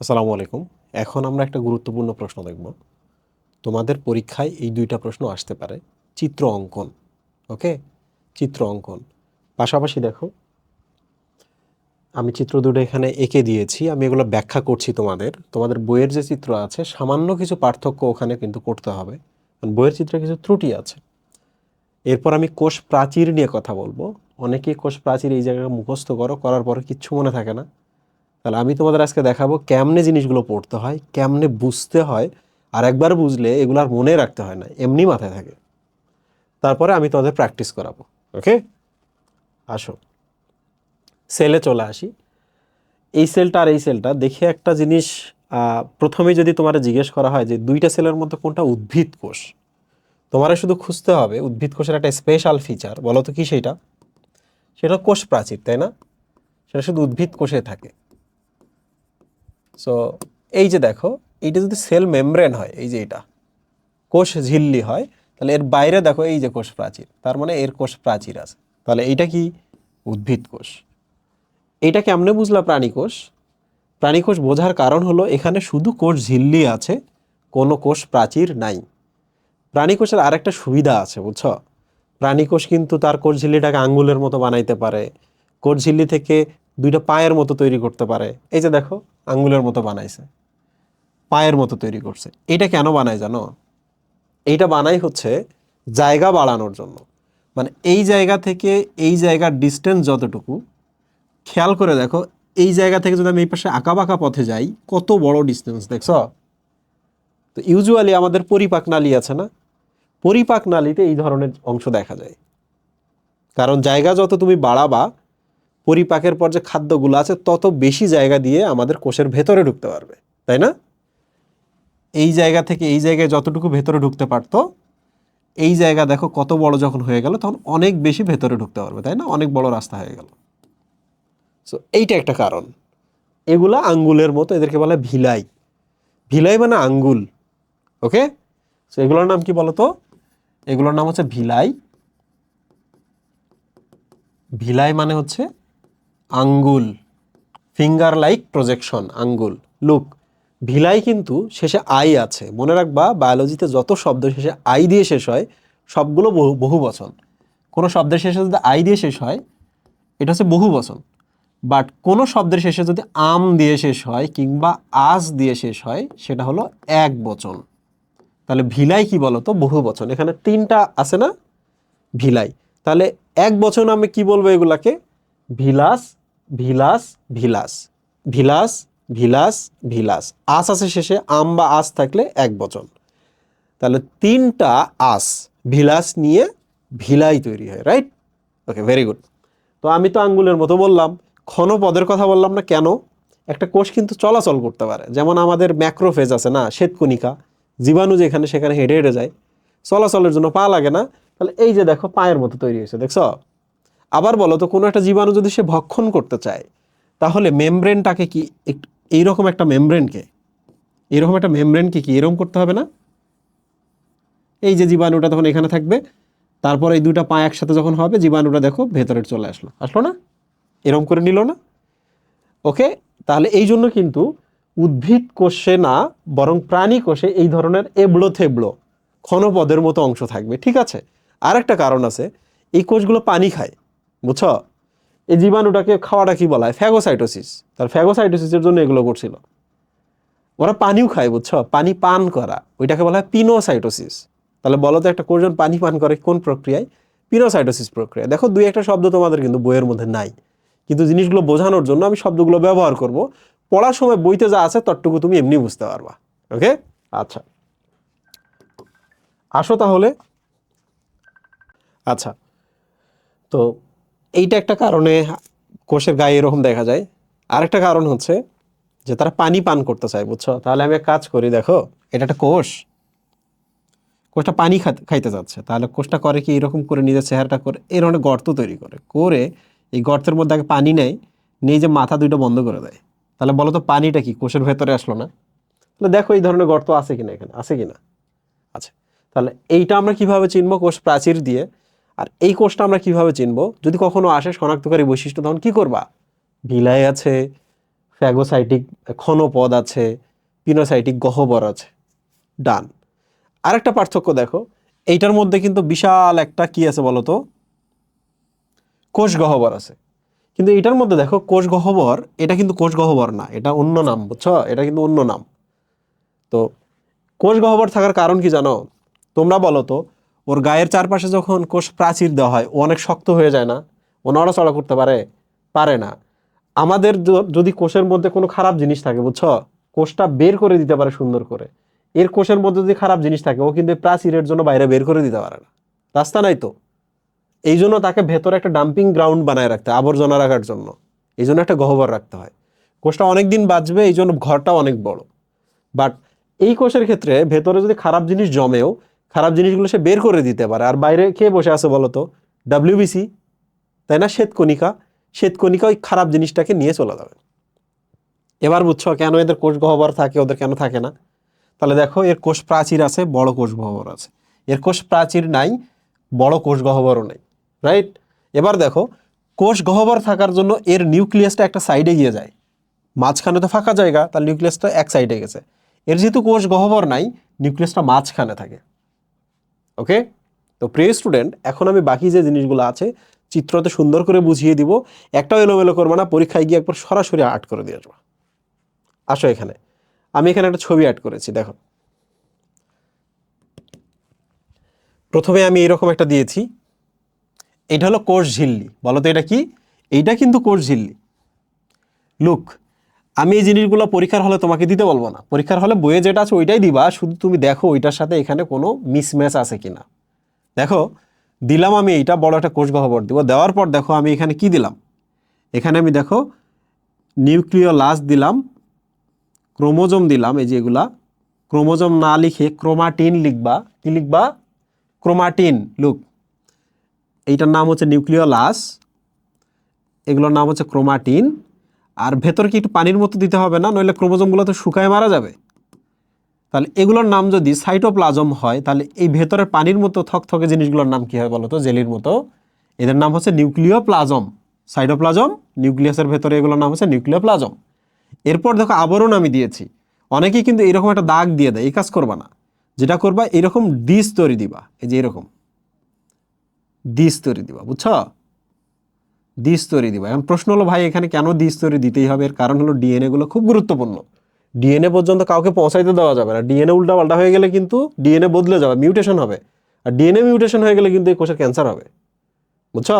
আসসালামু আলাইকুম। এখন আমরা একটা গুরুত্বপূর্ণ প্রশ্ন দেখব। তোমাদের পরীক্ষায় এই দুইটা প্রশ্ন আসতে পারে। চিত্র অঙ্কন, ওকে? চিত্র অঙ্কন। পাশাপাশি দেখো, আমি চিত্র দুটো এখানে এঁকে দিয়েছি। আমি এগুলো ব্যাখ্যা করছি তোমাদের। তোমাদের বইয়ের যে চিত্র আছে সামান্য কিছু পার্থক্য ওখানে কিন্তু করতে হবে, কারণ বইয়ের চিত্রে কিছু ত্রুটি আছে। এরপর আমি কোষ প্রাচীর নিয়ে কথা বলবো। অনেকেই কোষ প্রাচীর এই জায়গায় মুখস্থ করার পরে কিচ্ছু মনে থাকে না। তাহলে আমি তোমাদের আজকে দেখাবো কেমনে জিনিসগুলো পড়তে হয়, কেমনে বুঝতে হয়। আর একবার বুঝলে এগুলো আর মনে রাখতে হয় না, এমনি মাথায় থাকে। তারপরে আমি তোমাদের প্র্যাকটিস করাবো। ওকে, আসো সেলে চলে আসি। এই সেলটা আর এই সেলটা দেখে একটা জিনিস, প্রথমে যদি তোমার জিজ্ঞেস করা হয় যে দুইটা সেলের মধ্যে কোনটা উদ্ভিদ কোষ, তোমার শুধু খুঁজতে হবে উদ্ভিদ কোষের একটা স্পেশাল ফিচার। বলো তো কি সেটা? সেটা কোষ প্রাচীর, তাই না? সেটা শুধু উদ্ভিদ কোষে থাকে। সো এই যে দেখো, এইটা যদি সেল মেমব্রেন হয়, এই যে এটা কোষ ঝিল্লি হয়, তাহলে এর বাইরে দেখো এই যে কোষ প্রাচীর, তার মানে এর কোষ প্রাচীর আছে। তাহলে এইটা কি? উদ্ভিদ কোষ। এইটা কেমনে বুঝলা প্রাণী কোষ? প্রাণী কোষ বোঝার কারণ হলো এখানে শুধু কোষ ঝিল্লি আছে, কোনো কোষ প্রাচীর নাই। প্রাণী কোষের আরেকটা সুবিধা আছে, বুঝছো? প্রাণী কোষ কিন্তু তার কোষ ঝিল্লিটাকে আঙ্গুলের মতো বানাইতে পারে। কোষ ঝিল্লি থেকে দুইটা পায়ের মতো তৈরি করতে পারে। এই যে দেখো, আঙ্গুলের মতো বানাইছে, পায়ের মতো তৈরি করছে। এটা কেন বানায় জানো? এইটা বানাই হচ্ছে জায়গা বাড়ানোর জন্য। মানে এই জায়গা থেকে এই জায়গার ডিস্টেন্স যতটুকু, খেয়াল করে দেখো, এই জায়গা থেকে যদি আমি এই পাশে আঁকা বাঁকা পথে যাই, কত বড় ডিস্টেন্স দেখছো? তো ইউজুয়ালি আমাদের পরিপাক নালী আছে না, পরিপাক নালীতে এই ধরনের অংশ দেখা যায়। কারণ জায়গা যত তুমি বাড়াবা, পরিপাকের পর যে খাদ্যগুলো আছে তত বেশি জায়গা দিয়ে আমাদের কোষের ভেতরে ঢুকতে পারবে, তাই না? এই জায়গা থেকে এই জায়গায় যতটুকু ভেতরে ঢুকতে পারতো, এই জায়গা দেখো কত বড় যখন হয়ে গেল, তখন অনেক বেশি ভেতরে ঢুকতে পারবে, তাই না? অনেক বড় রাস্তা হয়ে গেল। সো এইটা একটা কারণ। এগুলা আঙ্গুলের মতো, এদেরকে বলে ভিলাই। ভিলাই মানে আঙ্গুল, ওকে? সো এগুলোর নাম কি বলতো? এগুলোর নাম হচ্ছে ভিলাই। ভিলাই মানে হচ্ছে আঙ্গুল, ফিঙ্গার লাইক প্রজেকশন, আঙ্গুল। লুক, ভিলাই কিন্তু শেষে আই আছে, মনে রাখবা বায়োলজিতে যত শব্দ শেষে আই দিয়ে শেষ হয় সবগুলো বহু বচন। কোনো শব্দের শেষে যদি আই দিয়ে শেষ হয়, এটা হচ্ছে বহু বচন। বাট কোনো শব্দের শেষে যদি আম দিয়ে শেষ হয় কিংবা আজ দিয়ে শেষ হয়, সেটা হলো এক বচন। তাহলে ভিলাই কি বলতো? বহু বচন। এখানে তিনটা আছে না, ভিলাই। তাহলে এক বচন আমি কি বলবো এগুলাকে? Villus, villus, villus, villus, villus, villus. আস আছে শেষে, আম বা আস থাকলে এক বচন। তাহলে তিনটা আস, ভিলাস নিয়ে ভিলাই তৈরি হয়, রাইট? ওকে, ভেরি গুড। তো আমি তো আঙ্গুলের মতো বললাম, ক্ষণপদের কথা বললাম না কেন? একটা কোষ কিন্তু চলাচল করতে পারে, যেমন আমাদের ম্যাক্রোফেজ আছে না, শ্বেতকণিকা, জীবাণু যেখানে সেখানে হেঁটে হেঁটে যায়, চলাচলের জন্য পা লাগে না। তাহলে এই যে দেখো পায়ের মতো তৈরি হয়েছে, দেখছো? আবার বলো তো, কোনো একটা জীবাণু যদি সে ভক্ষণ করতে চায়, তাহলে মেমব্রেনটাকে কি একটু এইরকম একটা মেমব্রেনকে, এরকম একটা মেমব্রেনকে কি এরকম করতে হবে না? এই যে জীবাণুটা তখন এখানে থাকবে, তারপর এই দুটা পা একসাথে যখন হবে, জীবাণুটা দেখো ভেতরে চলে আসলো, আসলো না? এরকম করে নিল না? ওকে, তাহলে এই জন্য কিন্তু উদ্ভিদ কোষে না, বরং প্রাণী কোষে এই ধরনের এবড়ো থেবড়ো ক্ষণপদের মতো অংশ থাকবে, ঠিক আছে? আর একটা কারণ আছে, এই কোষগুলো পানি খায়, বুঝছো? এই জীবাণুটাকে খাওয়াটা কি বলা হয়? ফ্যাগোসাইটোসিস। তার ফ্যাগোসাইটোসিসের জন্য এগুলো করছিল। ওরা পানিও খায়, বুঝছো? পানি পান করা, ওইটাকে বলা হয় পিনোসাইটোসিস। তাহলে বলো তো, একটা কোষ যখন পানি পান করে কোন প্রক্রিয়ায়? পিনোসাইটোসিস প্রক্রিয়া। দেখো, দুই একটা শব্দ তোমাদের কিন্তু বইয়ের মধ্যে নাই, কিন্তু জিনিসগুলো বোঝানোর জন্য আমি শব্দগুলো ব্যবহার করব। পড়ার সময় বইতে যা আছে ততটুকু তুমি এমনি বুঝতে পারবা। ওকে, আচ্ছা, আসো তাহলে। আচ্ছা, তো এইটা একটা কারণে কোষের গায়ে এরকম দেখা যায়। আরেকটা কারণ হচ্ছে যে তারা পানি পান করতে চায়, বুঝছো? তাহলে আমি এক কাজ করি, দেখো, এটা একটা কোষ, কোষটা পানি খাইতে যাচ্ছে, তাহলে কোষটা করে কি, এরকম করে নিজের চেহারাটা করে এই ধরনের গর্ত তৈরি করে করে, এই গর্তের মধ্যে আগে পানি নেয়, নিয়ে যে মাথা দুইটা বন্ধ করে দেয়। তাহলে বলো তো, পানিটা কি কোষের ভেতরে আসলো না? তাহলে দেখো এই ধরনের গর্ত আছে কিনা, এখানে আছে কিনা? আছে। তাহলে এইটা আমরা কিভাবে চিনবো? কোষ প্রাচীর দিয়ে। আর এই কোষটা আমরা কিভাবে চিনবো? যদি কখনো আসে শনাক্তকারী বৈশিষ্ট্য, তখন কি করবা? ভিলাই আছে, ফ্যাগোসাইটিক ক্ষণপদ আছে, পিনোসাইটিক গহ্বর আছে। ডান। আরেকটা পার্থক্য দেখো, এইটার মধ্যে কিন্তু বিশাল একটা কি আছে বলো তো, কোষ গহ্বর আছে। কিন্তু এটার মধ্যে দেখো কোষ গহ্বর, এটা কিন্তু কোষ গহ্বর না, এটা অন্য নাম, বুঝছো? এটা কিন্তু অন্য নাম। তো কোষ গহ্বর থাকার কারণ কি জানো? তোমরা বলো তো, ওর গায়ের চারপাশে যখন কোষ প্রাচীর দেওয়া হয়, ও অনেক শক্ত হয়ে যায় না? ও নড়াচড়া করতে পারে? পারে না। আমাদের যদি কোষের মধ্যে কোনো খারাপ জিনিস থাকে, বুঝছো, কোষটা বের করে দিতে পারে সুন্দর করে। এর কোষের মধ্যে যদি খারাপ জিনিস থাকে, ও কিন্তু প্রাচীরের জন্য বাইরে বের করে দিতে পারে না, রাস্তা নাই তো। এই জন্য তাকে ভেতরে একটা ডাম্পিং গ্রাউন্ড বানায় রাখতে হয়, আবর্জনা রাখার জন্য। এই জন্য একটা গহ্বর রাখতে হয়। কোষটা অনেক দিন বাঁচবে, এই জন্য ঘরটা অনেক বড়। বাট এই কোষের ক্ষেত্রে ভেতরে যদি খারাপ জিনিস জমেও, খারাপ জিনিসগুলো সে বের করে দিতে পারে। আর বাইরে কে বসে আছে বলো তো? ডাব্লিউবিসি, তাই না? শ্বেতকণিকা। শ্বেতকণিকা ওই খারাপ জিনিসটাকে নিয়ে চলে যাবে। এবার বুঝছো কেন এদের কোষ গহ্বর থাকে, ওদের কেন থাকে না? তাহলে দেখো, এর কোষ প্রাচীর আছে, বড় কোষ গহ্বর আছে। এর কোষ প্রাচীর নাই, বড় কোষ গহ্বরও নেই, রাইট? এবার দেখো, কোষ গহ্বর থাকার জন্য এর নিউক্লিয়াসটা একটা সাইডে গিয়ে যায়। মাঝখানে তো ফাঁকা জায়গা, তার নিউক্লিয়াসটা এক সাইডে গেছে। এর যেহেতু কোষ গহ্বর নাই, নিউক্লিয়াসটা মাঝখানে থাকে। ওকে? তো প্রিয় স্টুডেন্ট, এখন আমি বাকি যে জিনিসগুলো আছে চিত্রতে সুন্দর করে বুঝিয়ে দিব। একটাও এলোমেলো করবো না, পরীক্ষায় গিয়ে একবার সরাসরি আর্ট করে দিয়ে আসবো। আসো এখানে, আমি এখানে একটা ছবি অ্যাড করেছি, দেখো। প্রথমে আমি এরকম একটা দিয়েছি, এটা হলো কোষ ঝিল্লি। বলো তো এটা কি? এইটা কিন্তু কোষ ঝিল্লি। লুক, আমি এই জিনিসগুলো পরীক্ষার হলে তোমাকে দিতে বলবো না। পরীক্ষার হলে বইয়ে যেটা আছে ওইটাই দিবা, শুধু তুমি দেখো ওইটার সাথে এখানে কোনো মিসম্যাচ আছে কিনা। দেখো, দিলাম আমি এইটা বড় একটা কোষ গহ্বর দিব। দেওয়ার পর দেখো আমি এখানে কি দিলাম, এখানে আমি দেখো নিউক্লিওলাস দিলাম, ক্রোমোজোম দিলাম, এই যে এগুলা। ক্রোমোজোম না লিখে ক্রোমাটিন লিখবা। কি লিখবা? ক্রোমাটিন। লুক, এইটার নাম হচ্ছে নিউক্লিওলাস, এগুলোর নাম হচ্ছে ক্রোমাটিন। আর ভেতরে কি একটু পানির মতো দিতে হবে না? নইলে ক্রোমোজোমগুলো তো শুকায় মারা যাবে। তাহলে এগুলোর নাম যদি সাইটোপ্লাজম হয়, তাহলে এই ভেতরের পানির মতো থকথকে জিনিসগুলোর নাম কি হয় বলো তো? জেলির মতো। এদের নাম হচ্ছে নিউক্লিওপ্লাজম। সাইটোপ্লাজম, নিউক্লিয়াসের ভেতরে এগুলোর নাম হচ্ছে নিউক্লিওপ্লাজম। এরপর দেখো আবরণ আমি দিয়েছি। অনেকেই কিন্তু এরকম একটা দাগ দিয়ে দেয়, এই কাজ করবা না। যেটা করবা, এরকম দ্বিস্তরী দিবা, এই যে এরকম দ্বিস্তরী দিবা, বুঝছো? দ্বিস্তরী দিবা। এখন প্রশ্ন হলো, ভাই এখানে কেন দ্বিস্তরী দিতেই হবে? এর কারণ হলো ডিএনএ গুলো খুব গুরুত্বপূর্ণ। ডিএনএ পর্যন্ত কাউকে পৌঁছাইতে দেওয়া যাবে না। ডিএনএ উল্টাপাল্টা হয়ে গেলে কিন্তু ডিএনএ বদলে যাবে, মিউটেশন হবে। আর ডিএনএ মিউটেশন হয়ে গেলে কিন্তু এই কোষের ক্যান্সার হবে, বুঝছো?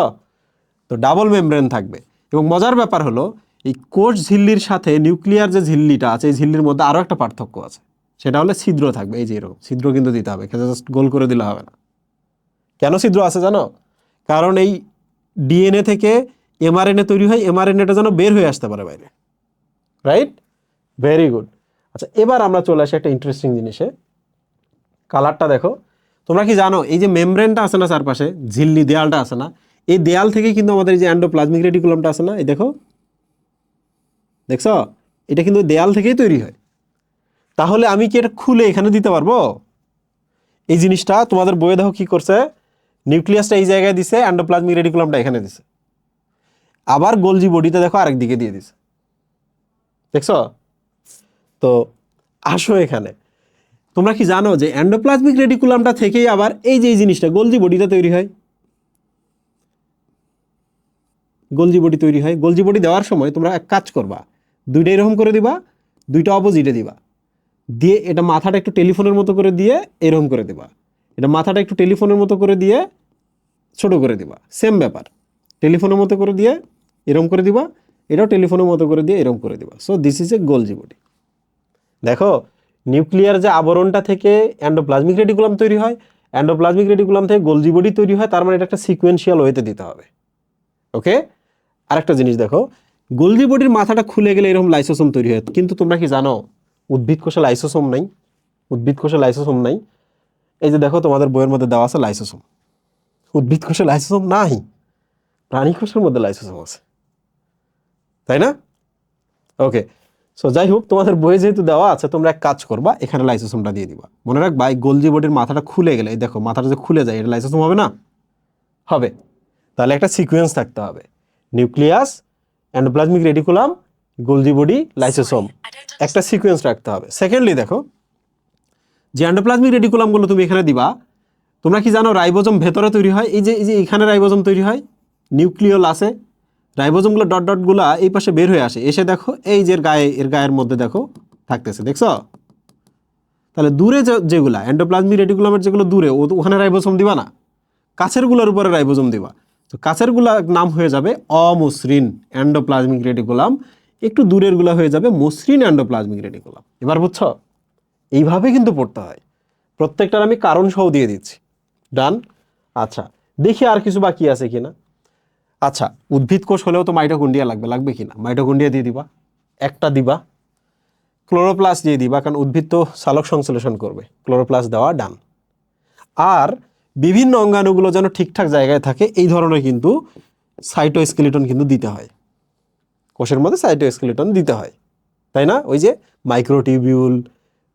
তো ডাবল মেমব্রেন থাকবে। এবং মজার ব্যাপার হলো, এই কোষ ঝিল্লির সাথে নিউক্লিয়ার যে ঝিল্লিটা আছে, এই ঝিল্লির মধ্যে আরও একটা পার্থক্য আছে। সেটা হলে ছিদ্র থাকবে, এই যে এরকম ছিদ্র কিন্তু দিতে হবে, জাস্ট গোল করে দিলে হবে না। কেন ছিদ্র আছে জানো? কারণ এই ডিএনএ থেকে এমআরএনএ তৈরি হয়, এমআরএনএটা যেন বের হয়ে আসতে পারে বাইরে, রাইট? Very good. আচ্ছা, এবার আমরা চলে আসি একটা ইন্টারেস্টিং জিনিসে। কালারটা দেখো। তোমরা কি জানো, এই যে মেমব্রেনটা আছে না চারপাশে, ঝিল্লি দেয়ালটা আছে না, এই দেয়াল থেকে কিন্তু আমাদের এই যে এন্ডোপ্লাজমিক রেটিকুলামটা আছে না, এই দেখো, দেখছো? এটা কিন্তু দেয়াল থেকেই তৈরি হয়। তাহলে আমি কি এটা খুলে এখানে দিতে পারবো? এই জিনিসটা তোমাদের বইয়ে দেখো কি করছে, নিউক্লিয়াসটা এই জায়গায় দিছে, এন্ডোপ্লাজমিক রেটিকুলামটা এখানে দিছে। আবার গোলজি বডিতে দেখো আরেক দিকে দিয়ে দিছে, দেখছো? তো আসো এখানে, তোমরা কি জানো যে এন্ডোপ্লাজমিক রেটিকুলামটা থেকেই আবার এই যে এই জিনিসটা গোলজি বডিটা তৈরি হয়? গোলজি বডি তৈরি হয়। গোলজি বডি দেওয়ার সময় তোমরা এক কাজ করবা, দুইটা এরকম করে দিবা, দুইটা অপোজিটে দিবা, দিয়ে এটা মাথাটা একটু টেলিফোনের মতো করে দিয়ে এরকম করে দিবা, এটা মাথাটা একটু টেলিফোনের মতো করে দিয়ে ছোট করে দিবা। সেম ব্যাপার, টেলিফোনের মতো করে দিয়ে এরকম করে দিবা, এটাও টেলিফোনের মতো করে দিয়ে এরকম করে দিবা। So this is a Golgi body. দেখো, নিউক্লিয়ার যে আবরণটা থেকে এন্ডোপ্লাজমিক রেটিকুলাম তৈরি হয়, এন্ডোপ্লাজমিক রেটিকুলাম থেকে গোলজি বডি তৈরি হয়, তার মানে এটা একটা সিকোয়েন্সিয়াল ওয়েতে দিতে হবে। ওকে? আরেকটা জিনিস দেখো, গোলজি বডির মাথাটা খুলে গেলে এরকম লাইসোসোম তৈরি হয়। কিন্তু তোমরা কি জানো উদ্ভিদ কোষে লাইসোসোম নাই? উদ্ভিদ কোষে লাইসোসোম নাই। এই যে দেখো, তোমাদের বইয়ের মধ্যে দেওয়া আছে লাইসোসোম। উদ্ভিদ কোষে লাইসোসোম নাই, প্রাণী কোষের মধ্যে লাইসোসোম আছে, তাই না? ওকে, সো যাই হোক, তোমাদের বইয়ে যেহেতু দেওয়া আছে, তোমরা এক কাজ করবা, এখানে লাইসোসোমটা দিয়ে দিবা। মনে রাখবা, এই গোলজি বডির মাথাটা খুলে গেলে, এই দেখো মাথাটা যে খুলে যায়, এটা লাইসোসোম হবে না? হবে। তাহলে একটা সিকোয়েন্স থাকতে হবে, nucleus, endoplasmic reticulum, Golgi body, lysosome, একটা সিকোয়েন্স রাখতে হবে। সেকেন্ডলি দেখো, যে এন্ডোপ্লাজমিক রেটিকুলামগুলো তুমি এখানে দিবা, তোমরা কি জানো রাইবোজোম ভেতরে তৈরি হয়? এই যে এখানে রাইবোজোম তৈরি হয়, নিউক্লিয়ল আছে, রাইবোজোমগুলো ডট ডটগুলা এই পাশে বের হয়ে আসে, এসে দেখো এই যে এর গায়ের মধ্যে দেখো থাকতেছে, দেখছো? তাহলে দূরে যেগুলা এন্ডোপ্লাজমিক রেটিকুলামের যেগুলো দূরে, ওখানে রাইবোজোম দিবা না, কাছেরগুলোর উপরে রাইবোজোম দিবা। তো কাছেরগুলা নাম হয়ে যাবে অমসৃণ এন্ডোপ্লাজমিক রেটিকুলাম, একটু দূরেরগুলা হয়ে যাবে মসৃণ এন্ডোপ্লাজমিক রেটিকুলাম। এবার বুঝছো? এইভাবে কিন্তু পড়তে হয়। প্রত্যেকটার আমি কারণ সহ দিয়ে দিচ্ছি। ডান। আচ্ছা, দেখি আর কিছু বাকি আছে কিনা। আচ্ছা, উদ্ভিদ কোষ হলেও তো মাইটোকন্ড্রিয়া লাগবে কিনা? মাইটোকন্ড্রিয়া দিয়ে দিবা, একটা দিবা। ক্লোরোপ্লাস্ট দিয়ে দিবা, কারণ উদ্ভিদ তো সালোক সংশ্লেষণ করবে, ক্লোরোপ্লাস্ট দেওয়া ডান। আর বিভিন্ন অঙ্গাণুগুলো যেন ঠিকঠাক জায়গায় থাকে এই ধরনের কিন্তু সাইটোস্কেলিটন কিন্তু দিতে হয়, কোষের মধ্যে সাইটোস্কেলিটন দিতে হয়, তাই না? ওই যে মাইক্রোটিউবিউল,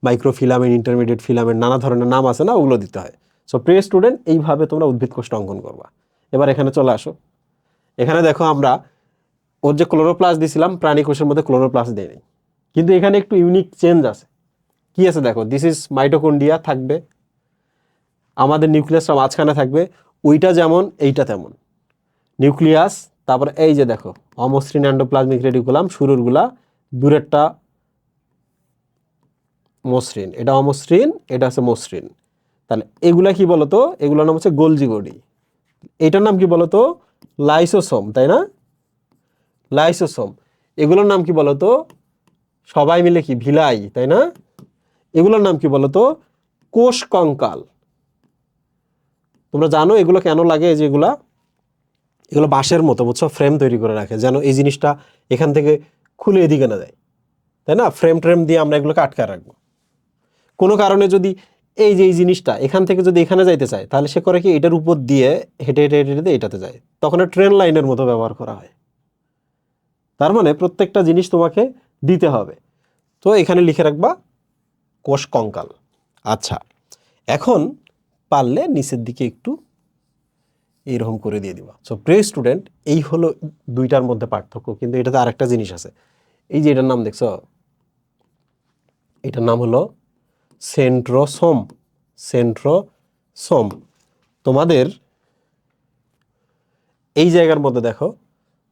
মাইক্রোফিলামেন্ট, ইন্টারমিডিয়েট ফিলামেন্ট, নানা ধরনের নাম আছে না, ওগুলো দিতে হয়। সো প্রিয় স্টুডেন্ট, এইভাবে তোমরা উদ্ভিদ কোষটা অঙ্কন করবা। এবার এখানে চলে আসো। এখানে দেখো আমরা ওর যে ক্লোরোপ্লাস্ট দিয়েছিলাম, প্রাণী কোষের মধ্যে ক্লোরোপ্লাস্ট দেয়নি, কিন্তু এখানে একটু ইউনিক চেঞ্জ আছে। কি আছে দেখো, দিস ইজ মাইটোকন্ড্রিয়া থাকবে, আমাদের নিউক্লিয়াসটা মাঝখানে থাকবে, ওইটা যেমন এইটা তেমন নিউক্লিয়াস। তারপরে এই যে দেখো অমসৃণ এন্ডোপ্লাজমিক রেটিকুলাম, শুরুরগুলা, দূরেরটা মসৃণ, এটা অমসৃণ, এটা হচ্ছে মসৃণ। তাহলে এগুলা কি বলতো? এগুলোর নাম হচ্ছে গোলজি বডি। এটার নাম কি বলতো? লাইসোসোম, তাই না? লাইসোসোম। এগুলোর নাম কি বলতো? সবাই মিলে কি ভিলাই, তাই না? এগুলোর নাম কি বলতো? কোষ কঙ্কাল। তোমরা জানো এগুলো কেন লাগে? যেগুলা এগুলো বাঁশের মতো, বুঝছো, ফ্রেম তৈরি করে রাখে, যেন এই জিনিসটা এখান থেকে খুলে এদিকে না যায়, তাই না? ফ্রেম ট্রেম দিয়ে আমরা এগুলোকে আটকায় রাখবো। কোনো কারণে যদি এই যে এই জিনিসটা এখান থেকে যদি এখানে যাইতে চায়, তাহলে সে করে কি এটার উপর দিয়ে হেঁটে হেঁটে হেঁটে হেঁটে এটাতে যায়, তখন ট্রেন লাইনের মতো ব্যবহার করা হয়। তার মানে প্রত্যেকটা জিনিস তোমাকে দিতে হবে। তো এখানে লিখে রাখবা কোষ কঙ্কাল। আচ্ছা, এখন পারলে নিচের দিকে একটু এইরকম করে দিয়ে দিবা। সো প্রিয় স্টুডেন্ট, এই হলো দুইটার মধ্যে পার্থক্য। কিন্তু এটাতে আরেকটা জিনিস আছে, এই যে এটার নাম দেখছো, এটার নাম হলো সেন্ট্রোসোম। সেন্ট্রোসোম। তোমাদের এই জায়গার মধ্যে দেখো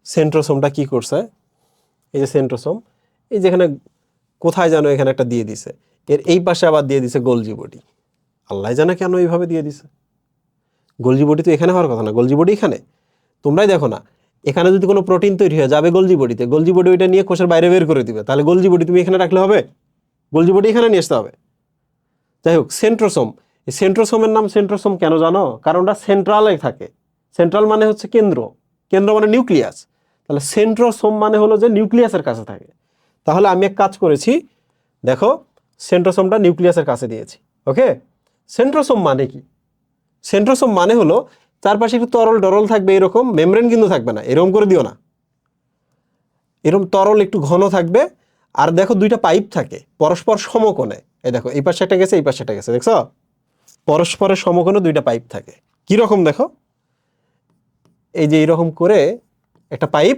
সেন্ট্রোসোমটা কি করছে, এই যে সেন্ট্রোসোম, এই যেখানে কোথায় জানো এখানে একটা দিয়ে দিছে, এর এই পাশে আবার দিয়ে দিছে গোলজি বডি। আল্লাহ জানে কেন এইভাবে দিয়ে দিছে। গোলজি বডি তো এখানে হওয়ার কথা না, গোলজি বডি এখানে। তোমরাই দেখো না, এখানে যদি কোনো প্রোটিন তৈরি হয়ে যাবে গোলজি বডিতে, গোলজি বডি ওইটা নিয়ে কোষের বাইরে বের করে দিবে, তাহলে গোলজি বডি তুমি এখানে রাখলে হবে? গোলজি বডি এখানে নিয়ে আসতে হবে। যাই হোক, সেন্ট্রোসোম, এই সেন্ট্রোসোমের নাম সেন্ট্রোসোম কেন জানো? কারণ ওটা সেন্ট্রালে থাকে। সেন্ট্রাল মানে হচ্ছে কেন্দ্র, কেন্দ্র মানে নিউক্লিয়াস। তাহলে সেন্ট্রোসোম মানে হলো যে নিউক্লিয়াসের কাছে থাকে। তাহলে আমি এক কাজ করেছি, দেখো সেন্ট্রোসোমটা নিউক্লিয়াসের কাছে দিয়েছি। ওকে, সেন্ট্রোসোম মানে কি? সেন্ট্রোসোম মানে হলো চারপাশে একটু তরল ডরল থাকবে, এরকম মেমব্রেন কিন্তু থাকবে না, এরকম করে দিও না, এরকম তরল একটু ঘন থাকবে। আর দেখো দুইটা পাইপ থাকে পরস্পর সমকোণে, এই দেখো এই পাশে একটা গেছে, এই পাশে একটা গেছে, দেখছো? পরস্পরের সমকোণে দুইটা পাইপ থাকে। কি রকম দেখো, এই যে এইরকম করে একটা পাইপ,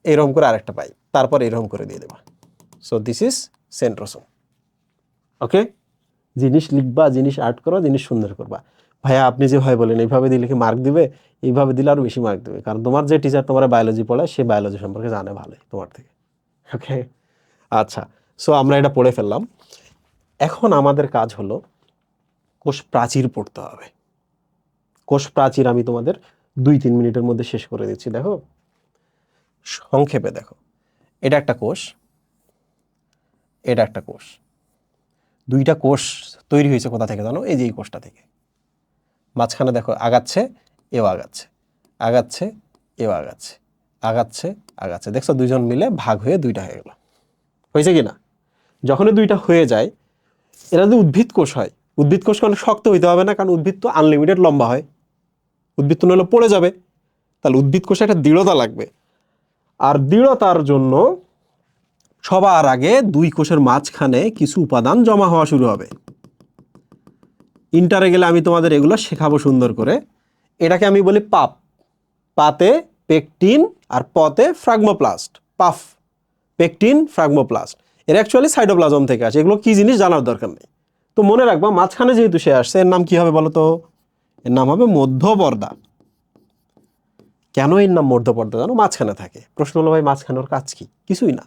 এরকম করে আরেকটা পাইপ, তারপর এরকম করে দিয়ে দেবা। So this is centrosome. Okay, জিনিস লিখবা, জিনিস আর্ট করবা, জিনিস সুন্দর করবা। ভাইয়া আপনি যে ভাই বলেন এইভাবে দিলে কি মার্ক দিবে? এইভাবে দিলে আরো বেশি মার্ক দেবে, কারণ তোমার যে টিচার তোমার বায়োলজি পড়ায় সে বায়োলজি সম্পর্কে জানে ভালোই তোমার থেকে। ওকে, আচ্ছা, সো আমরা এটা পড়ে ফেললাম। এখন আমাদের কাজ হলো কোষ প্রাচীর পড়তে হবে। কোষ প্রাচীর আমি তোমাদের 2-3 মিনিটের মধ্যে শেষ করে দিচ্ছি। দেখো সংক্ষেপে দেখো, এটা একটা কোষ, এটা একটা কোষ, দুইটা কোষ তৈরি হয়েছে কোথা থেকে জানো? এই যে এই কোষটা থেকে। মাঝখানে দেখো আগাচ্ছে, এও আগাচ্ছে, আগাচ্ছে, এও আগাচ্ছে, আগাচ্ছে, আগাচ্ছে, দেখছো দুইজন মিলে ভাগ হয়ে দুইটা হয়ে গেল। হয়েছে কি না? যখনই দুইটা হয়ে যায়, এরা যদি উদ্ভিদ কোষ হয়, উদ্ভিদ কোষ অনেক শক্ত হইতে হবে না, কারণ উদ্ভিদ তো আনলিমিটেড লম্বা হয়, উদ্ভিদ তো নইলে পড়ে যাবে। তাহলে উদ্ভিদ কোষে একটা দৃঢ়তা লাগবে, আর দৃঢ়তার জন্য সবার আগে দুই কোষের মাঝখানে কিছু উপাদান জমা হওয়া শুরু হবে। ইন্টারে গেলে আমি তোমাদের এগুলো শেখাবো সুন্দর করে। এটাকে আমি বলি পাপ। পাতে পেকটিন আর পতে ফ্রাগমোপ্লাস্ট, পাফ, পেকটিন, ফ্রাগমোপ্লাস্ট। এর অ্যাকচুয়ালি সাইটোপ্লাজম থেকে আসে। এগুলো কি জিনিস জানার দরকার নেই। তো মনে রাখবা মাঝখানে যেহেতু সে আসছে এর নাম কি হবে বলো তো? এর নাম হবে মধ্যপর্দা। কেন এর নাম মধ্যপর্দা জানো? মাঝখানে থাকে। প্রশ্ন হলো ভাই মাঝখানে ওর কাজ কি? কিছুই না।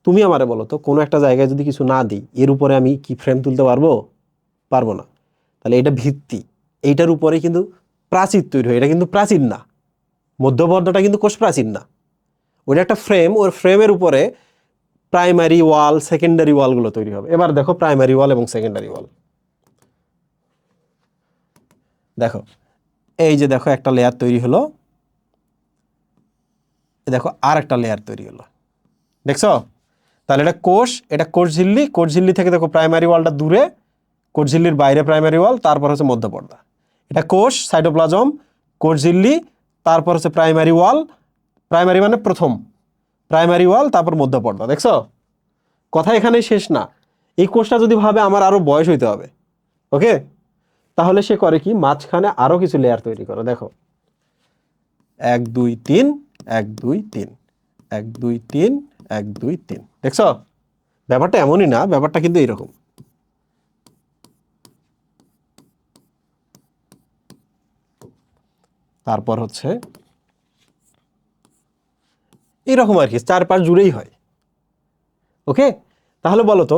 তুমি আমারে বলো তো কোনো একটা জায়গায় যদি কিছু না দিই এর উপরে আমি কি ফ্রেম তুলতে পারবো? পারবো না। তাহলে এটা ভিত্তি, এইটার উপরে কিন্তু প্রাচীর তৈরি হয়। এটা কিন্তু প্রাচীর না, মধ্যপর্দাটা কিন্তু কোষ প্রাচীর না, ওটা একটা ফ্রেম। ওর ফ্রেমের উপরে প্রাইমারি ওয়াল, সেকেন্ডারি ওয়ালগুলো তৈরি হবে। এবার দেখো প্রাইমারি ওয়াল এবং সেকেন্ডারি ওয়াল। দেখো এই যে দেখো একটা লেয়ার তৈরি হলো, দেখো আর একটা লেয়ার তৈরি হলো, দেখছো? তাহলে এটা কোষ, এটা কোষঝিল্লি, কোষঝিল্লি থেকে দেখো প্রাইমারি ওয়ালটা দূরে, কোষঝিল্লির বাইরে প্রাইমারি ওয়াল, তারপর হচ্ছে মধ্যপর্দা। এটা কোষ, সাইটোপ্লাজম, কোষঝিল্লি, তারপর হচ্ছে প্রাইমারি ওয়াল, প্রাইমারি মানে প্রথম, প্রাইমারি ওয়াল, তারপর মধ্যপর্দা। দেখছো কথা এখানেই শেষ না। এই কোষটা যদি ভাবে আমার আরো বয়স হইতে হবে, ওকে, তাহলে সে করে কি মাঝখানে আরো কিছু লেয়ার তৈরি করে। দেখো 1 2 3 1 2 3 1 2 3 1 2 3, দেখছো? ব্যাপারটা এমনই না, ব্যাপারটা কিন্তু এইরকম। তারপর হচ্ছে এইরকম আর কি, চারপাশ জুড়েই হয়। ওকে, তাহলে বলো তো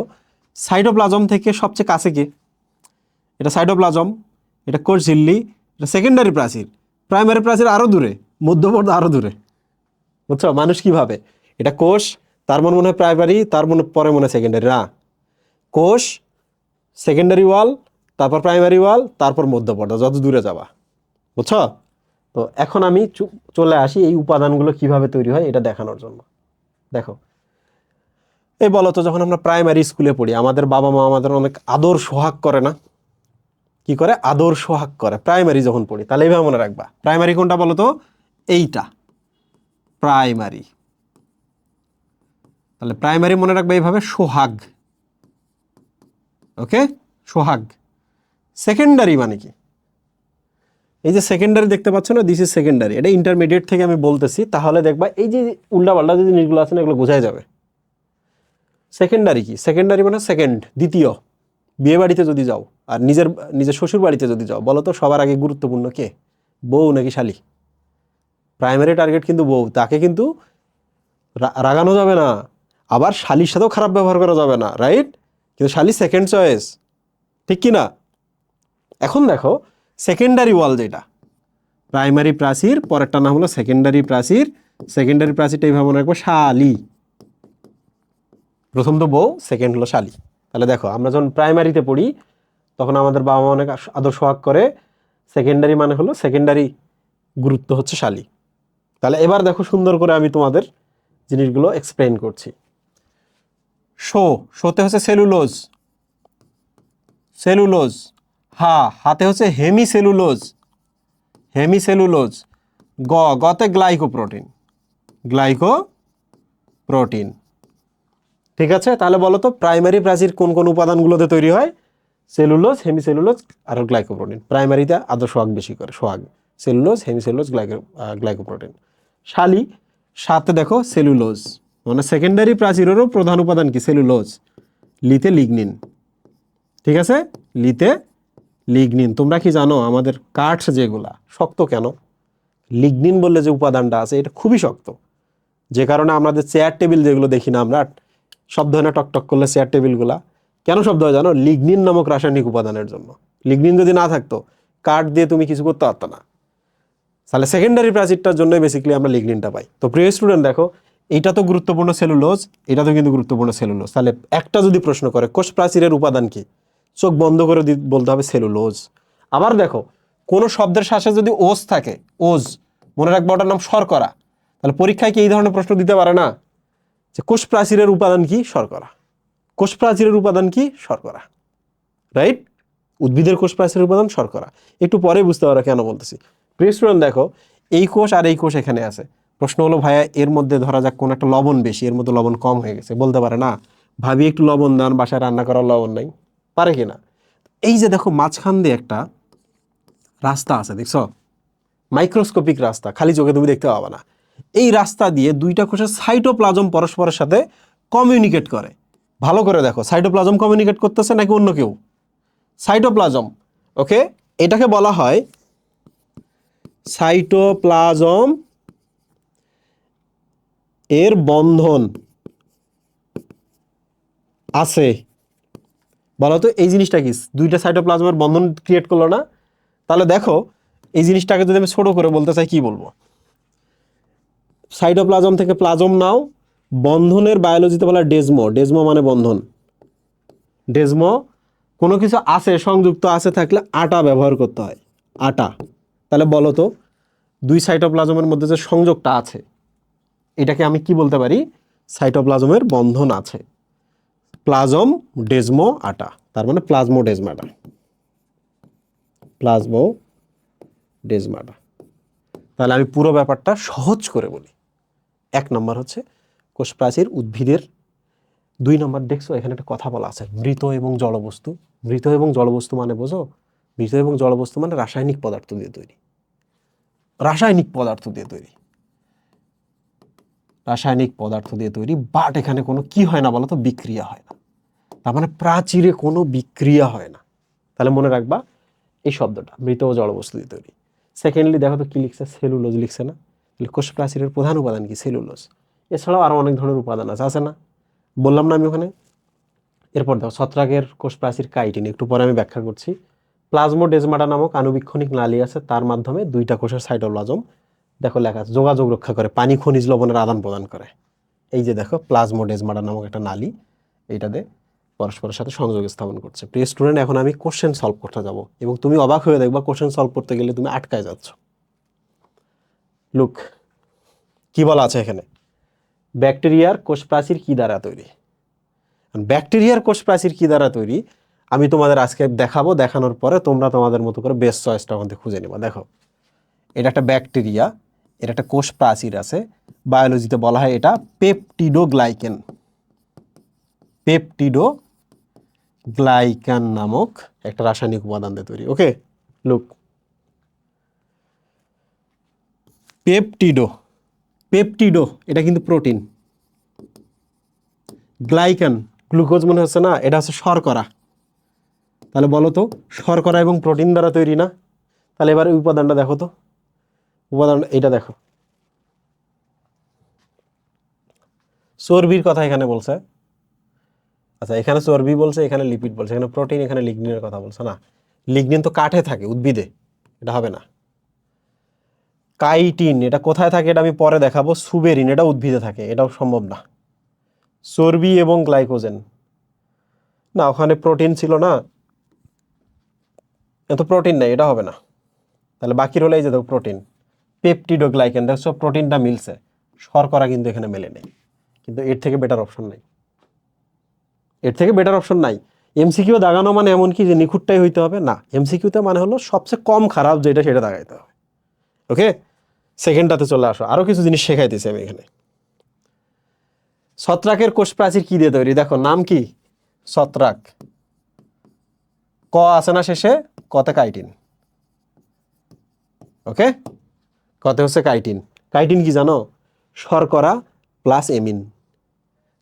সাইটোপ্লাজম থেকে সবচেয়ে কাছে কে? এটা সাইটোপ্লাজম, এটা কোষঝিল্লি, এটা সেকেন্ডারি প্রাচীর, প্রাইমারি প্রাচীর আরো দূরে, মধ্যপর্দা আরো দূরে। বুঝছো মানুষ কি ভাবে? এটা কোষ, তার মনে হয় প্রাইমারি, তার মনে পরে মনে হয় সেকেন্ডারি। না, কোষ, সেকেন্ডারি ওয়াল, তারপর প্রাইমারি ওয়াল, তারপর মধ্যপর্দা, যত দূরে যাবা। বুঝছো? তো এখন আমি চলে আসি এই উপাদানগুলো কিভাবে তৈরি হয় এটা দেখানোর জন্য। দেখো এই বলো তো যখন আমরা প্রাইমারি স্কুলে পড়ি আমাদের বাবা মা আমাদের অনেক আদর সোহাগ করে না? কি করে? আদর সোহাগ করে। প্রাইমারি যখন পড়ি তাহলে এইভাবে মনে রাখবা, প্রাইমারি কোনটা বলো তো? এইটা প্রাইমারি। তাহলে প্রাইমারি মনে রাখবে এইভাবে, সোহাগ। ওকে, সোহাগ। সেকেন্ডারি মানে কি? এই যে সেকেন্ডারি দেখতে পাচ্ছ না, দিস ইজ সেকেন্ডারি। এটা ইন্টারমিডিয়েট থেকে আমি বলতেছি, তাহলে দেখবা এই যে উল্টাপাল্টা যে জিনিসগুলো আছে না এগুলো বোঝাই যাবে। সেকেন্ডারি কি? সেকেন্ডারি মানে সেকেন্ড, দ্বিতীয়। বিয়ে বাড়িতে যদি যাও আর নিজের নিজের শ্বশুর বাড়িতে যদি যাও, বলো তো সবার আগে গুরুত্বপূর্ণ কে? বউ নাকি শালি? প্রাইমারি টার্গেট কিন্তু বউ, তাকে কিন্তু রাগানো যাবে না, আবার শালির সাথেও খারাপ ব্যবহার করা যাবে না, রাইট? কিন্তু শালি সেকেন্ড চয়েস, ঠিক কি না? এখন দেখো সেকেন্ডারি ওয়াল যেটা, প্রাইমারি প্রাচীর, পরেরটা নাম হলো সেকেন্ডারি প্রাচীর। সেকেন্ডারি প্রাচীরটা এইভাবে মনে রাখবো, শালি। প্রথম তো বউ, সেকেন্ড হলো শালি। তাহলে দেখো আমরা যখন প্রাইমারিতে পড়ি তখন আমাদের বাবা মা অনেক আদর সোহাগ করে। সেকেন্ডারি মানে হলো সেকেন্ডারি গুরুত্ব হচ্ছে শালি। তাহলে এবার দেখো সুন্দর করে আমি তোমাদের জিনিসগুলো এক্সপ্লেইন করছি। শোতে হচ্ছে সেলুলোজ, সেলুলোজ। হাতে হচ্ছে হেমিসেলুলোজ, হেমিসেলুলোজ। গতে গ্লাইকোপ্রোটিন, গ্লাইকোপ্রোটিন। ঠিক আছে, তাহলে বলো তো প্রাইমারি প্রাচীর কোন কোন উপাদানগুলোতে তৈরি হয়? সেলুলোজ, হেমিসেলুলোজ আর গ্লাইকোপ্রোটিন। প্রাইমারিতে আদর সোহাগ বেশি করে, সোহাগ, সেলুলোজ, হেমিসেলুলোজ, গ্লাইকোপ্রোটিন। শালি, সাথে দেখো সেলুলোজ, মানে সেকেন্ডারি প্রাচীরেরও প্রধান উপাদান কি? সেলুলোজ। লিতে লিগনিন। ঠিক আছে, লিতে লিগনিন। তোমরা কি জানো আমাদের কাঠস যেগুলা শক্ত কেন? লিগনিন বললে যে উপাদানটা আছে এটা খুবই শক্ত, যে কারণে আমাদের চেয়ার টেবিল যেগুলো দেখি না আমরা, শব্দ হয় না টকটক করলে চেয়ার টেবিলগুলা? কেন শব্দ হয় জানো? লিগনিন নামক রাসায়নিক উপাদানের জন্য। লিগনিন যদি না থাকতো কাঠ দিয়ে তুমি কিছু করতে পারতো না। তাহলে সেকেন্ডারি প্রাচীরটার জন্যই বেসিক্যালি আমরা লিগনিনটা পাই। তো প্রিয় স্টুডেন্ট দেখো এইটা তো গুরুত্বপূর্ণ সেলুলোজ, এটা তো কিন্তু গুরুত্বপূর্ণ সেলুলোজ। তাহলে একটা যদি প্রশ্ন করে কোষ প্রাচীরের উপাদান কি, চোখ বন্ধ করে বলতে হবে সেলুলোজ। আবার দেখো কোনো শব্দের শেষে যদি ওজ থাকে, ওজ, মনে রাখবো ওটার নাম শর্করা। তাহলে পরীক্ষায় কি এই ধরনের প্রশ্ন দিতে পারে না যে কোষ প্রাচীরের উপাদান কি? শর্করা। কোষ প্রাচীরের উপাদান কি? শর্করা, রাইট? উদ্ভিদের কোষ প্রাচীরের উপাদান শর্করা। একটু পরে বুঝতে পারো কেন বলতেছি। প্রিয় স্টুডেন্ট দেখো এই কোষ আর এই কোষ এখানে আছে। প্রশ্ন হলো ভাইয়া এর মধ্যে ধরা যাক কোন একটা লবণ বেশি, এর মধ্যে লবণ কম হয়ে গেছে, বলতে পারে না ভাবি একটু লবণ দান, বাসায় রান্না করার লবণ নাই? পারে কিনা? এই যে দেখো মাঝখান দিয়ে একটা রাস্তা আছে, দেখছো? মাইক্রোস্কোপিক রাস্তা, খালি চোখে তুমি দেখতে পাবা না। এই রাস্তা দিয়ে দুইটা কোষের সাইটোপ্লাজম পরস্পরের সাথে কমিউনিকেট করে। ভালো করে দেখো, সাইটোপ্লাজম কমিউনিকেট করতেছে নাকি অন্য কেউ? সাইটোপ্লাজম। ওকে, এটাকে বলা হয় সাইটোপ্লাজম এর বন্ধন আছে। বলো তো এই জিনিসটা কি? দুইটা সাইটোপ্লাজমের বন্ধন ক্রিয়েট করলো না? তাহলে দেখো এই জিনিসটাকে যদি আমি ছোট করে বলতে চাই কি বলবো? সাইটোপ্লাজম থেকে প্লাজম নাও, বন্ধনের বায়োলজিতে বলা ডেজমো। ডেজমো মানে বন্ধন। ডেজমো কোনো কিছু আছে, সংযুক্ত আছে থাকলে আটা ব্যবহার করতে হয়, আটা। তাহলে বলো তো দুই সাইটোপ্লাজমের মধ্যে যে সংযোগটা আছে এটাকে আমি কি বলতে পারি? সাইটোপ্লাজমের বন্ধন আছে। প্লাজম ডেজমো আটা, তার মানে প্লাজমো ডেজমাটা। প্লাজমো ডেজমাটা। তাহলে আমি পুরো ব্যাপারটা সহজ করে বলি। 1 নম্বর হচ্ছে কোষ প্রাচীর উদ্ভিদের। 2 নম্বর দেখছো এখানে একটা কথা বলা আছে, মৃত এবং জড়বস্তু। মৃত এবং জড়বস্তু মানে বোঝো? মৃত এবং জড়বস্তু মানে রাসায়নিক পদার্থ দিয়ে তৈরি। রাসায়নিক পদার্থ দিয়ে তৈরি। রাসায়নিক পদার্থ দিয়ে তৈরি, বাট এখানে কোনো কি হয় না বলো তো? বিক্রিয়া হয় না। তার মানে প্রাচীরে কোনো বিক্রিয়া হয় না। তাহলে মনে রাখবা এই শব্দটা, মৃত ও জড়বস্তু দিয়ে তৈরি। সেকেন্ডলি দেখো তো কি লিখছে? সেলুলোজ লিখছে না? তাহলে কোষ প্রাচীরের প্রধান উপাদান কি? সেলুলোজ। এছাড়াও আরো অনেক ধরনের উপাদান আছে না? বললাম না আমি ওখানে? এরপর দেখো ছত্রাকের কোষ প্রাচীর কাইটিন, একটু পরে আমি ব্যাখ্যা করছি। প্লাজমোডেজমাটা নামক আণুবীক্ষণিক নালী আছে, তার মাধ্যমে দুইটা কোষের সাইটোপ্লাজম দেখো লেখা আছে যোগাযোগ রক্ষা করে, পানি খনিজ লবণের আদান প্রদান করে। এই যে দেখো প্লাজমোডেজমাটা নামক একটা নালী, এইটাতে পরস্পরের সাথে সংযোগ স্থাপন করছে। প্রিয় স্টুডেন্ট, এখন আমি কোশ্চেন সলভ করতে যাব এবং তুমি অবাক হয়ে দেখবা কোশ্চেন সলভ করতে গেলে তুমি আটকায় যাচ্ছ। লুক, কি বলা আছে এখানে? ব্যাকটেরিয়ার কোষ প্রাচীর কি দ্বারা তৈরি? ব্যাকটেরিয়ার কোষ প্রাচীর কি দ্বারা তৈরি আমি তোমাদের আজকে দেখাবো। দেখানোর পরে তোমরা তোমাদের মতো করে বেস্ট চয়েসটা মধ্যে খুঁজে নেবা। দেখো এটা একটা ব্যাকটেরিয়া, এর একটা কোষ প্রাচীর আছে। বায়োলজিতে বলা হয় এটা পেপটিডোগ্লাইকেন। পেপটিডোগ্লাইকান নামক একটা রাসায়নিক উপাদান দিয়ে তৈরি। ওকে, লুক, পেপটিডো, পেপটিডো এটা কিন্তু প্রোটিন। গ্লাইকান, গ্লুকোজ মনে হচ্ছে না? এটা হচ্ছে শর্করা। তাহলে বলো তো শর্করা এবং প্রোটিন দ্বারা তৈরি না? তাহলে এবার উপাদানটা দেখো তো, উপাদান এটা দেখো, চর্বির কথা এখানে বলছে। আচ্ছা, এখানে চর্বি বলছে, এখানে লিপিড বলছে, এখানে প্রোটিন, এখানে লিগনিনের কথা বলছে না? লিগনিন তো কাঠে থাকে, উদ্ভিদে, এটা হবে না। কাইটিন এটা কোথায় থাকে এটা আমি পরে দেখাবো। সুবেরিন এটা উদ্ভিদে থাকে, এটাও সম্ভব না। চর্বি এবং গ্লাইকোজেন না, ওখানে প্রোটিন ছিল না, এত প্রোটিন নাই, এটা হবে না। তাহলে বাকি রইল এই যে দেখো প্রোটিন, পেপটিডোগ্লাইকেন। দেখছো প্রোটিনটা মিলছে, শর্করা কিন্তু এখানে মেলে নেই। কিন্তু এর থেকে বেটার অপশন নাই, এর থেকে বেটার অপশন নাই। এমসিকিউ দাগানো মানে এমন কি যে নিখুঁতটাই হইতে হবে না। এমসিকিউতে মানে হলো সবচেয়ে কম খারাপ যেটা সেটা দাগাইতে হবে। ওকে, সেকেন্ডটাতে চলে আসো, আরো কিছু জিনিস শেখাইতেছি আমি এখানে। ছত্রাকের কোষ প্রাচীর কি দিয়ে তৈরি? দেখো নাম কি? ছত্রাক। ক আছে না শেষে? কতে কাইটিন। ওকে, কতে হচ্ছে কাইটিন। কাইটিন কি জানো? শর্করা প্লাস এমিন।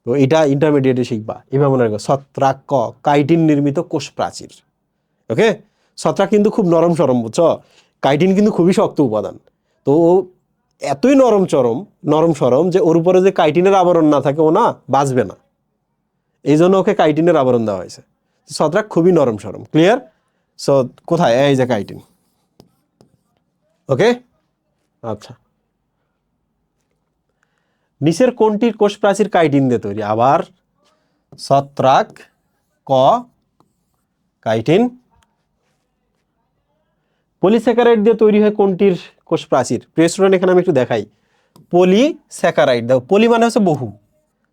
তো এটা ইন্টারমিডিয়েটে শিখবা। এবার মনে রাখো ছত্রাক ক কাইটিন নির্মিত কোষ প্রাচীর। ওকে, ছত্রাক কিন্তু খুব নরম সরম, বুঝছো? কাইটিন কিন্তু খুবই শক্ত উপাদান। তো এতই নরম সরম যে ওর উপরে যে কাইটিনের আবরণ না থাকে ও না বাঁচবে না, এই জন্য ওকে কাইটিনের আবরণ দেওয়া হয়েছে। ছত্রাক খুবই নরম সরম। ক্লিয়ার? সো কোথায়? এই যে কাইটিন। ওকে, আচ্ছা, নিচের কোনটির কোষ প্রাচীর কাইটিন দিয়ে তৈরি? আবার ছত্রাক ক কাইটিন। পলিস্যাকারাইড দিয়ে তৈরি হয় কোনটির কোষ প্রাচীর? প্রিয় স্টুডেন্ট, এখানে আমি একটু দেখাই। পলিস্যাকারাইড দাও, পলি মানে হচ্ছে বহু,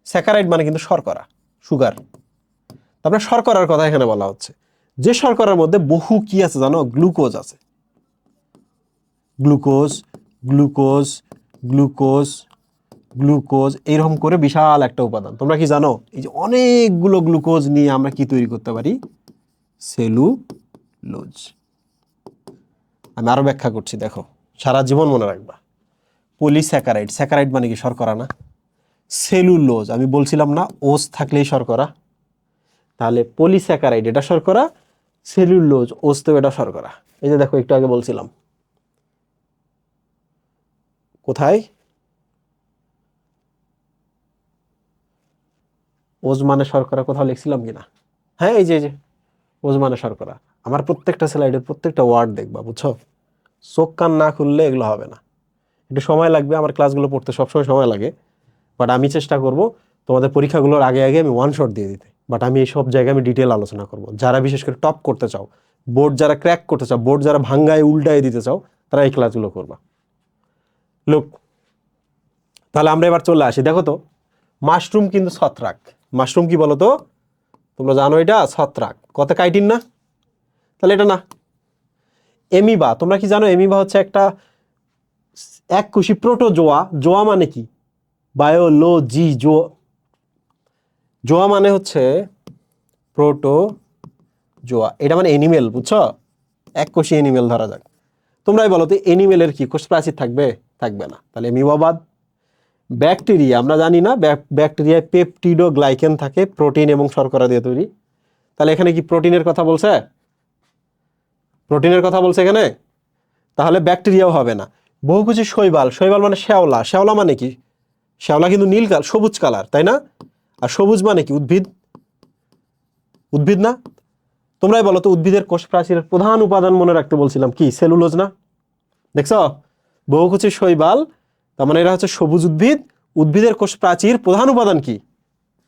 স্যাকারাইড মানে কিন্তু শর্করা, সুগার। তারপরে শর্করার কথা এখানে বলা হচ্ছে। যে শর্করার মধ্যে বহু কি আছে জানো? গ্লুকোজ আছে। গ্লুকোজ, গ্লুকোজ, গ্লুকোজ, গ্লুকোজ, এইরকম করে বিশাল একটা উপাদান। তোমরা কি জানো এই যে অনেকগুলো গ্লুকোজ নিয়ে আমরা কি তৈরি করতে পারি? সেলুলোজ। আমি আরো ব্যাখ্যা করছি, দেখো সারা জীবন মনে রাখবা। পলিস্যাকারাইড, স্যাকারাইড মানে কি শর্করা না? সেলুলোজ, আমি বলছিলাম না ওস থাকলেই শর্করা, তাহলে পলিস্যাকারাইড এটা শর্করা, সেলুলোজ ওস তো এটা শর্করা। এই যে দেখো একটু আগে বলছিলাম, কোথায় ওজ মানে শর্করা কোথাও লিখছিলাম কিনা? হ্যাঁ এই যে ওজ মানে শর্করা। আমার প্রত্যেকটা স্লাইডের প্রত্যেকটা ওয়ার্ড দেখবা, বুঝছো? চোখ কান না খুললে এগুলো হবে না। একটু সময় লাগবে, আমার ক্লাসগুলো পড়তে সবসময় সময় লাগে, বাট আমি চেষ্টা করব তোমাদের পরীক্ষাগুলোর আগে আগে আমি ওয়ান শট দিয়ে দিতে। বাট আমি এই সব জায়গায় আমি ডিটেল আলোচনা করব। যারা বিশেষ করে টপ করতে চাও, বোর্ড যারা ক্র্যাক করতে চাও, বোর্ড যারা ভাঙ্গায় উল্টায় দিতে চাও, তারা এই ক্লাসগুলো করবা। লোক, তাহলে আমরা এবার চলে আসি। দেখো তো, মাশরুম কিন্তু ছত্রাক। মাশরুম কি বলো তো? তোমরা জানো এটা ছত্রাক। কত কাইটিন না? তাহলে এটা না। এমিবা, তোমরা কি জানো এমিবা হচ্ছে একটা এককোষী প্রোটোজোয়া। জোয়া মানে কি? বায়োলজি, জোয়া মানে হচ্ছে প্রোটোজোয়া, এটা মানে এনিমেল, বুঝছো? এককোষী এনিমেল ধরা যাক। তোমরাই বলো তো এনিমেলের কি কোষ প্রাচীর থাকবে? থাকবে না। তাহলে এমিবাবাদ। ব্যাকটেরিয়া, আমরা জানি না ব্যাকটেরিয়ায় পেপটিডোগ্লাইকেন থাকে, প্রোটিন এবং শর্করা দিয়ে তৈরি। তাহলে এখানে কি প্রোটিনের কথা বলছে? প্রোটিনের কথা বলছে এখানে, তাহলে ব্যাকটেরিয়াও হবে না। বহুকুচি শৈবাল, শৈবাল মানে শ্যাওলা। শ্যাওলা মানে কি? শ্যাওলা কিন্তু নীল কালার, সবুজ কালার, তাই না? আর সবুজ মানে কি? উদ্ভিদ। উদ্ভিদ না? তোমরাই বলো তো উদ্ভিদের কোষ প্রাচীরের প্রধান উপাদান মনে রাখতে বলছিলাম কি? সেলুলোজ না? দেখছ, বহুকুচি শৈবাল, তার মানে এরা হচ্ছে সবুজ উদ্ভিদ। উদ্ভিদের কোষ প্রাচীর প্রধান উপাদান কি?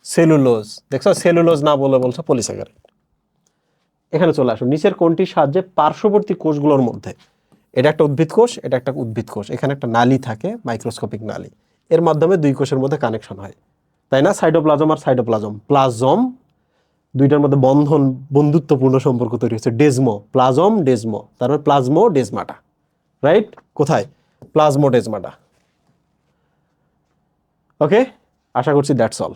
সেলুলোজ। দেখছো, সেলুলোজ না বলে বলছো পলিস্যাকারাইড। এখানে চলে আসো, নিচের কোনটির সাহায্যে পার্শ্ববর্তী কোষগুলোর মধ্যে, এটা একটা উদ্ভিদ কোষ, এটা একটা উদ্ভিদ কোষ, এখানে একটা নালী থাকে, মাইক্রোস্কোপিক নালী, এর মাধ্যমে দুই কোষের মধ্যে কানেকশন হয়, তাই না? সাইটোপ্লাজম আর সাইটোপ্লাজম, প্লাজম, দুইটার মধ্যে বন্ধুত্বপূর্ণ সম্পর্ক তৈরি হচ্ছে। ডেজমো, প্লাজম ডেজমো, তারপর প্লাজমো ডেজমাটা, রাইট? কোথায়? প্লাজমো ডেজমাটা। ওকে, আশা করছি দ্যাটস অল।